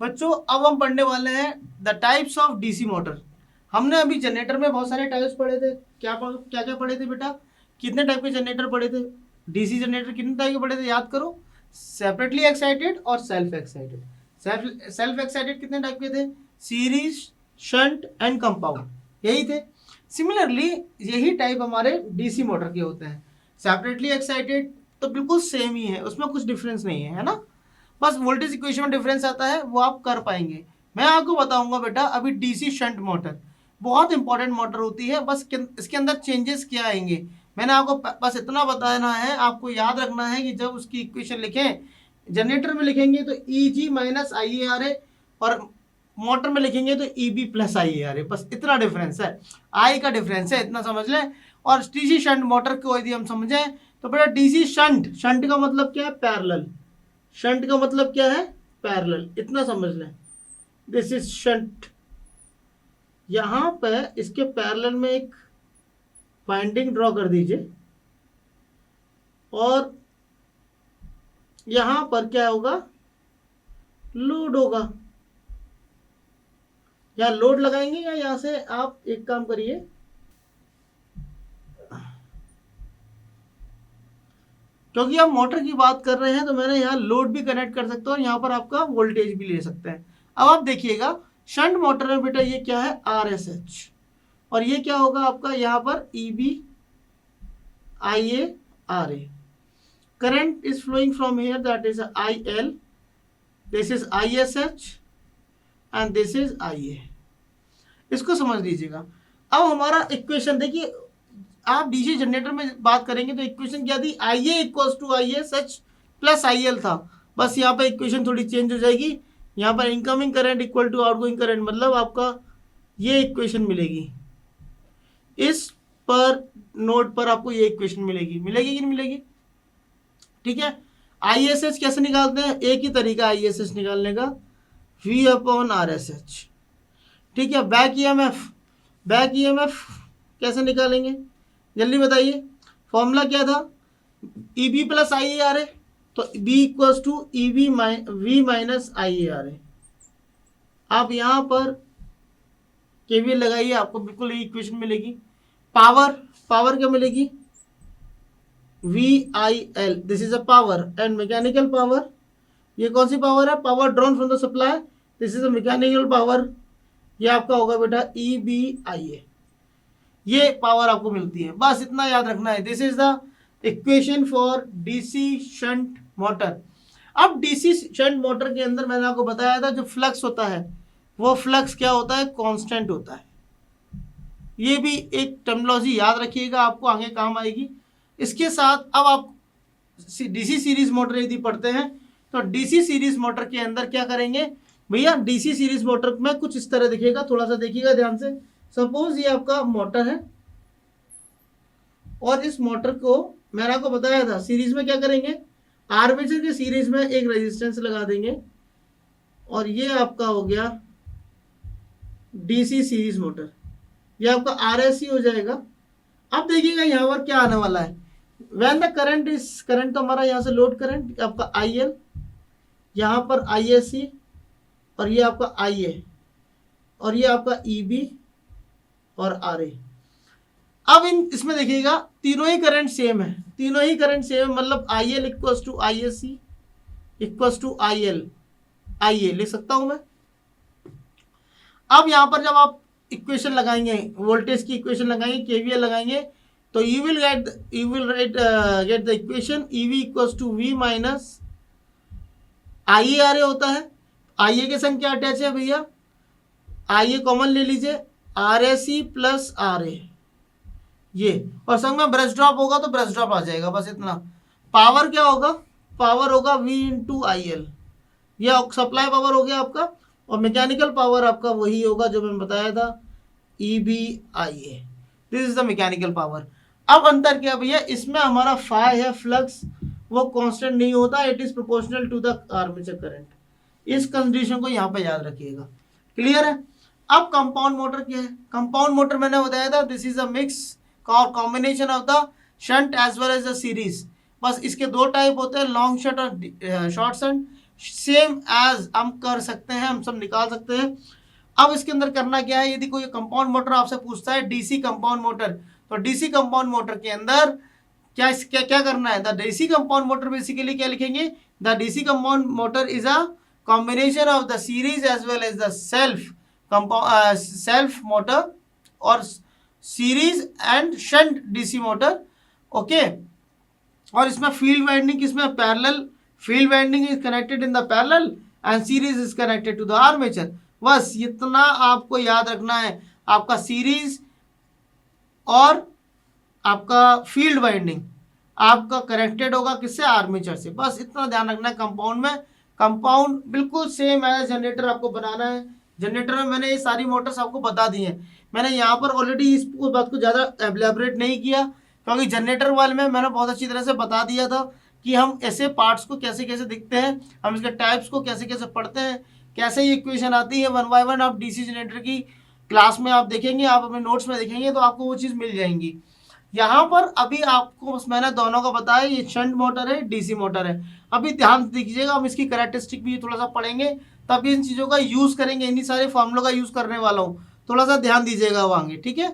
बच्चों अब हम पढ़ने वाले हैं the types of DC motor. हमने अभी जनरेटर में बहुत सारे टाइप्स पढ़े थे। क्या क्या पढ़े थे बेटा? कितने टाइप के जनरेटर पढ़े थे? डीसी जनरेटर कितने टाइप के पढ़े थे, याद करो। सेपरेटली एक्साइटेड और सेल्फ एक्साइटेड। सेल्फ एक्साइटेड कितने टाइप के थे? सीरीज, शंट एंड कंपाउंड, यही थे। सिमिलरली यही टाइप हमारे डीसी मोटर के होते हैं। सेपरेटली एक्साइटेड तो बिल्कुल सेम ही है, उसमें कुछ डिफरेंस नहीं है ना। बस वोल्टेज इक्वेशन में डिफरेंस आता है, वो आप कर पाएंगे। मैं आपको बताऊंगा बेटा अभी डीसी शंट मोटर बहुत इंपॉर्टेंट मोटर होती है। बस इसके अंदर चेंजेस क्या आएंगे मैंने आपको बस इतना बताना है। आपको याद रखना है कि जब उसकी इक्वेशन लिखें, जनरेटर में लिखेंगे तो ई जी माइनस आई ए आर ए, और मोटर में लिखेंगे तो E B plus I A R A. बस इतना डिफरेंस है, आई का डिफरेंस है, इतना समझ लें। और डीसी शंट मोटर को यदि हम समझें तो बेटा डीसी शंट, शंट का मतलब क्या है? पैरेलल। शंट का मतलब क्या है? पैरेलल, इतना समझ लें। This is shunt. यहां पर इसके पैरेलल में एक वाइंडिंग ड्रॉ कर दीजिए, और यहां पर क्या होगा? लोड होगा। या लोड लगाएंगे, या यहां से आप एक काम करिए, क्योंकि आप मोटर की बात कर रहे हैं तो मैंने यहाँ लोड भी कनेक्ट कर सकता हूँ और यहाँ पर आपका वोल्टेज भी ले सकते हैं। अब आप देखिएगा शंट मोटर में बेटा ये क्या है? आर एस एच, और ये क्या होगा आपका? यहाँ पर E B I A R A. Current is flowing from here, that is I L, this is I S H and this is I A. इसको समझ लीजिएगा। अब हमारा इक्वेशन देखिए, आप डीसी जनरेटर में बात करेंगे तो इक्वेशन क्या थी? I A equals to I S H plus I L था। बस यहाँ पर इक्वेशन थोड़ी चेंज हो जाएगी। यहाँ पर incoming current equal to outgoing current, मतलब आपका ये इक्वेशन मिलेगी। इस पर नोड पर आपको ये इक्वेशन मिलेगी, मिलेगी कि नहीं मिलेगी? ठीक है। आई एस एच कैसे निकालते हैं? एक ही तरीका आई एस एच निकालने का, V upon R S H. ठीक है। Back E M F, back E M F कैसे निकालेंगे जल्दी बताइए? फॉर्मूला क्या था? E B plus I A R A, तो B equals to E B V minus I A R A. आप यहां पर केवीएल लगाइए, आपको बिल्कुल ये इक्वेशन मिलेगी। पावर, पावर क्या मिलेगी? V I L, this is a power and mechanical power. ये कौन सी पावर है? Power drawn from the supply, this is a mechanical power. ये आपका होगा बेटा ई बी आई ए। ये पावर आपको मिलती है, बस इतना याद रखना है। This is the equation for DC shunt motor. अब डीसी शंट मोटर के अंदर मैंने आपको बताया था जो फ्लक्स होता है वो फ्लक्स क्या होता है? कांस्टेंट होता है। ये भी एक टर्मिनोलॉजी याद रखिएगा, आपको आगे काम आएगी। इसके साथ अब आप डीसी सीरीज मोटर यदि पढ़ते हैं तो डीसी सीरीज मोटर के अंदर क्या करेंगे भैया? डीसी सीरीज मोटर में कुछ इस तरह दिखेगा, थोड़ा सा देखिएगा ध्यान से। सपोज ये आपका मोटर है, और इस मोटर को मैंने आपको बताया था सीरीज में क्या करेंगे? आर्मेचर के सीरीज में एक रेजिस्टेंस लगा देंगे, और ये आपका हो गया डीसी सीरीज मोटर। ये आपका आरएससी हो जाएगा। अब देखिएगा यहाँ पर क्या आने वाला है। When the current is, current तो हमारा यहाँ से लोड करंट आपका आई एल, यहाँ पर आई एस सी, और ये आपका आई ए, और ये आपका ई बी और आर ए। अब इसमें देखिएगा तीनों ही करंट सेम है, तीनों ही करंट सेम है, मतलब I L equals to I S C equals to I L, I A लिख सकता हूं मैं। अब यहां पर जब आप इक्वेशन लगाएंगे, वोल्टेज की इक्वेशन लगाएंगे, केवीएल लगाएंगे, तो you will get the equation E V equals to V minus I A R A होता है। आई ए के संग क्या अटैच है भैया? आई ए कॉमन ले लीजिए, R A C plus R A, ये, और संग में ब्रश ड्रॉप होगा तो ब्रश ड्रॉप आ जाएगा, बस इतना। पावर क्या होगा? पावर होगा वी इंटू आई एल, यह सप्लाई पावर हो गया आपका। और मैकेनिकल पावर आपका वही होगा जो मैंने बताया था, E B I A. This is the mechanical power. अब अंतर क्या भैया? इसमें हमारा फाई है, फ्लक्स, वो कांस्टेंट नहीं होता, it is proportional to the armature current. इस कंडीशन को यहाँ पे याद रखिएगा। क्लियर है? अब कंपाउंड मोटर क्या है? कंपाउंड मोटर मैंने बताया था, दिस इज अ मिक्स और combination of the shunt as well as the series. बस इसके दो टाइप होते हैं, लॉन्ग शंट और शॉर्ट शंट। सेम एज हम कर सकते हैं, हम सब निकाल सकते हैं। अब इसके अंदर करना क्या है, यदि कोई कंपाउंड मोटर आपसे पूछता है डीसी कंपाउंड मोटर, तो डीसी कंपाउंड मोटर के अंदर क्या क्या क्या करना है, the DC compound motor basically क्या लिखेंगे, the DC compound motor is a combination of the series as well as the self motor और series and shunt DC motor. Okay, और इसमें फील्ड वाइंडिंग किसमें, parallel, field winding is connected in the parallel and series is connected to the armature. बस इतना आपको याद रखना है, आपका सीरीज और आपका फील्ड वाइंडिंग आपका कनेक्टेड होगा किससे, आर्मेचर से। बस इतना ध्यान रखना है कंपाउंड में। कंपाउंड बिल्कुल सेम है, जनरेटर आपको बनाना है। जनरेटर में मैंने ये सारी मोटर्स आपको बता दी हैं, मैंने यहाँ पर ऑलरेडी इस बात को ज़्यादा एलेबोरेट नहीं किया, क्योंकि जनरेटर वाले में मैंने बहुत अच्छी तरह से बता दिया था कि हम ऐसे पार्ट्स को कैसे कैसे दिखते हैं, हम इसके टाइप्स को कैसे कैसे पढ़ते हैं, कैसे ये इक्वेशन आती है। 1 बाय 1 आप डीसी जनरेटर की क्लास में आप देखेंगे, आप अपने नोट्स में देखेंगे तो आपको वो चीज़ मिल जाएंगी। यहाँ पर अभी आपको बस मैंने दोनों का बताया, ये शंट मोटर है, डीसी मोटर है। अभी ध्यान से दीजिएगा, हम इसकी कैरेक्टरिस्टिक भी थोड़ा सा पढ़ेंगे, तब इन चीज़ों का यूज़ करेंगे, इन्हीं सारे फॉर्मूलों का यूज़ करने वाला हूँ, थोड़ा सा ध्यान दीजिएगा वहाँ, ठीक है।